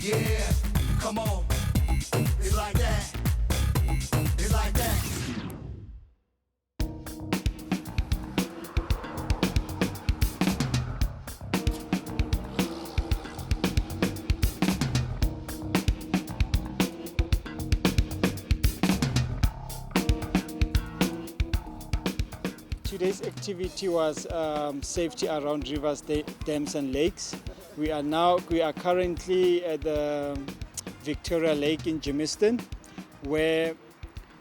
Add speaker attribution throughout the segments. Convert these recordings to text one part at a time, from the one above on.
Speaker 1: Yeah, come on. It's like that. It's like that.
Speaker 2: Today's activity was safety around rivers, dams and lakes. We are currently at the Victoria Lake in Germiston, where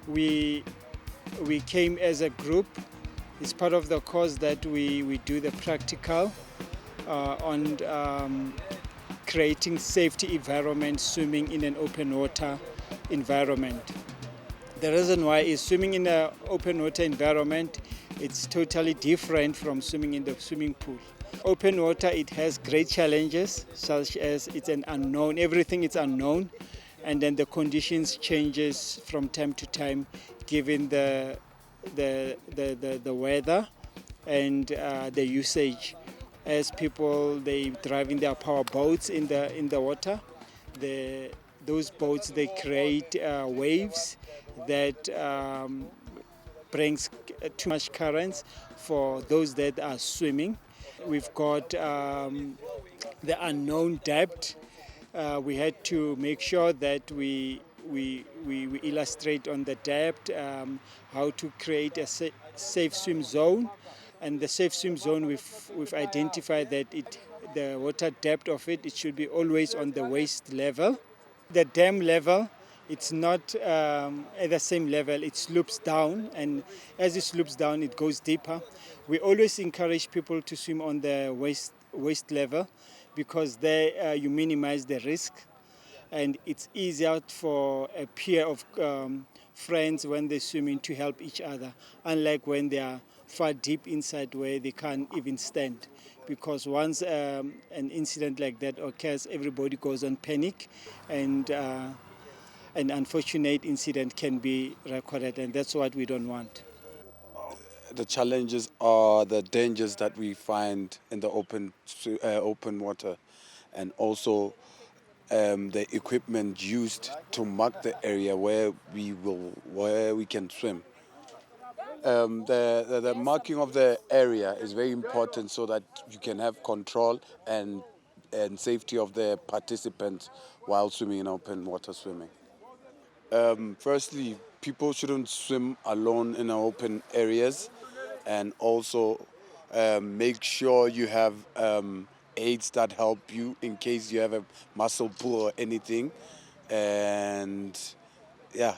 Speaker 2: we came as a group. It's part of the course that we do the practical on creating safety environment, swimming in an open water environment. The reason why is swimming in an open water environment, it's totally different from swimming in the swimming pool. Open water, it has great challenges, such as it's an unknown, everything is unknown, and then the conditions changes from time to time, given the weather and the usage. As people, they driving their power boats in the water, those boats, they create waves that brings too much currents for those that are swimming. We've got the unknown depth. We had to make sure that we illustrate on the depth, how to create a safe swim zone. And the safe swim zone, we've identified that the water depth of it should be always on the waist level. The dam level, it's not at the same level, it slopes down, and as it slopes down, it goes deeper. We always encourage people to swim on the waist level, because there you minimize the risk, and it's easier for a pair of friends when they're swimming to help each other, unlike when they are far deep inside where they can't even stand. Because once an incident like that occurs, everybody goes on panic, and an unfortunate incident can be recorded, and that's what we don't want.
Speaker 3: The challenges are the dangers that we find in the open water, and also the equipment used to mark the area where we can swim. The marking of the area is very important so that you can have control and safety of the participants while swimming in open water swimming. Firstly, people shouldn't swim alone in open areas, and also make sure you have aids that help you in case you have a muscle pull or anything. And yeah.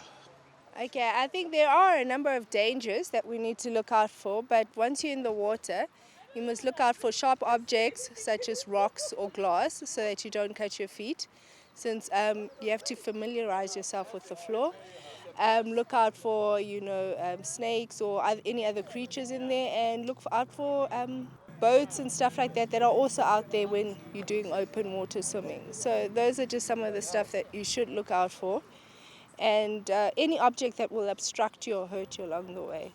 Speaker 4: Okay, I think there are a number of dangers that we need to look out for, but once you're in the water, you must look out for sharp objects such as rocks or glass so that you don't cut your feet, since you have to familiarize yourself with the floor. Look out for, snakes or any other creatures in there, and look out for boats and stuff like that are also out there when you're doing open water swimming. So those are just some of the stuff that you should look out for, and any object that will obstruct you or hurt you along the way.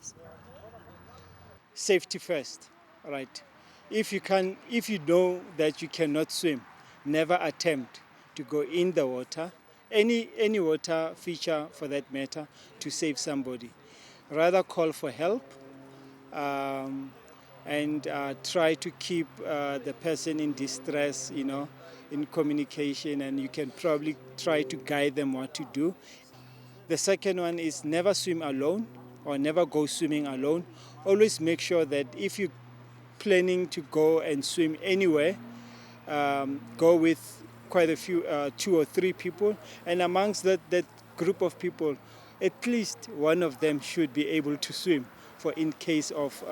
Speaker 2: Safety first, right? If you know that you cannot swim, never attempt to go in the water, any water feature for that matter, to save somebody. Rather call for help, and try to keep the person in distress, in communication, and you can probably try to guide them what to do. The second one is never swim alone, or never go swimming alone. Always make sure that if you're planning to go and swim anywhere, go with quite a few, 2 or 3 people, and amongst that group of people, at least one of them should be able to swim, for in case of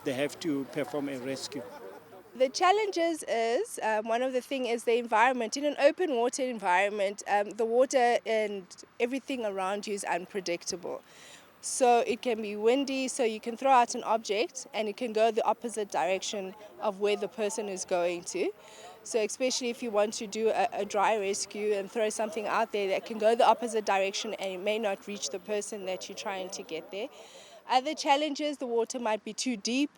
Speaker 2: they have to perform a rescue.
Speaker 4: The challenges is, one of the things is the environment. In an open water environment, the water and everything around you is unpredictable. So it can be windy, so you can throw out an object and it can go the opposite direction of where the person is going to. So especially if you want to do a dry rescue and throw something out there that can go the opposite direction and it may not reach the person that you're trying to get there. Other challenges, the water might be too deep,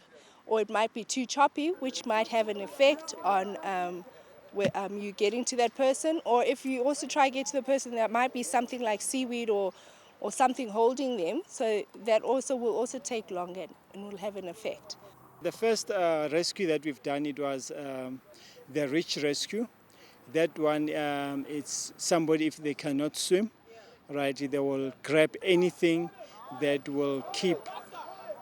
Speaker 4: or it might be too choppy, which might have an effect on where you getting to that person, or if you also try to get to the person, that might be something like seaweed or something holding them, so that also will also take longer and will have an effect.
Speaker 2: The first rescue that we've done, it was the reach rescue. That one, it's somebody, if they cannot swim, right, they will grab anything that will keep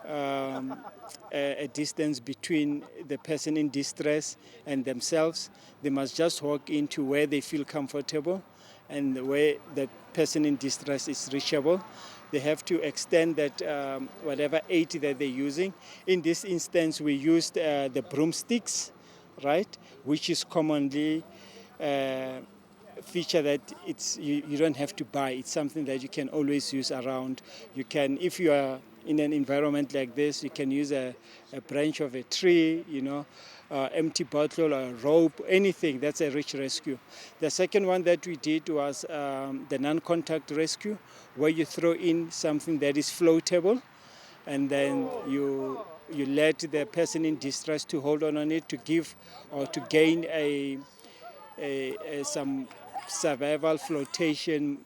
Speaker 2: a distance between the person in distress and themselves. They must just walk into where they feel comfortable and where the person in distress is reachable. They have to extend that whatever aid that they're using. In this instance, we used the broomsticks, right, which is commonly feature that you don't have to buy. It's something that you can always use around. You can, if you are in an environment like this, you can use a branch of a tree, empty bottle or a rope, anything. That's a reach rescue. The second one that we did was the non-contact rescue, where you throw in something that is floatable, and then you let the person in distress to hold on it to give or to gain some survival flotation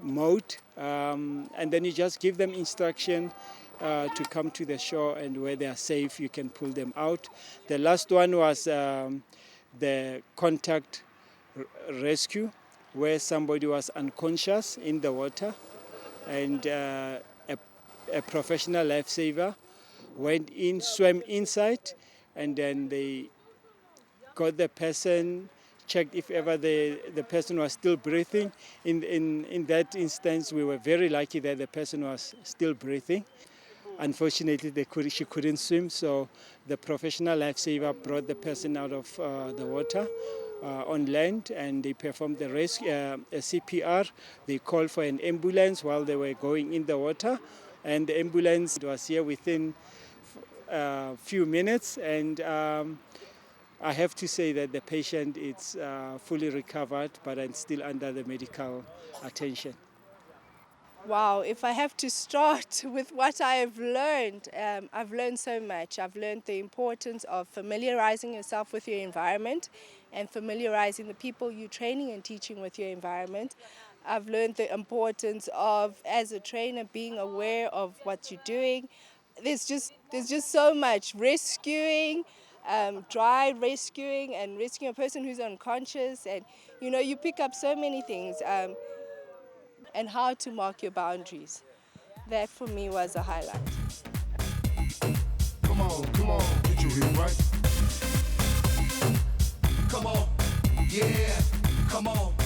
Speaker 2: mode, and then you just give them instruction to come to the shore, and where they are safe, you can pull them out. The last one was the contact rescue, where somebody was unconscious in the water, and a professional lifesaver went in, swam inside, and then they got the person, checked if ever the person was still breathing. In that instance, we were very lucky that the person was still breathing. Unfortunately, she couldn't swim, so the professional lifesaver brought the person out of the water on land, and they performed the rescue, CPR. They called for an ambulance while they were going in the water, and the ambulance was here within a few minutes, and I have to say that the patient is fully recovered, but I'm still under the medical attention.
Speaker 4: Wow, if I have to start with what I have learned, I've learned so much. I've learned the importance of familiarizing yourself with your environment and familiarizing the people you're training and teaching with your environment. I've learned the importance of, as a trainer, being aware of what you're doing. There's just so much rescuing, dry rescuing, and rescuing a person who's unconscious, and you pick up so many things. And how to mark your boundaries. That for me was a highlight.
Speaker 1: Come on, get your head right. Come on, yeah, come on.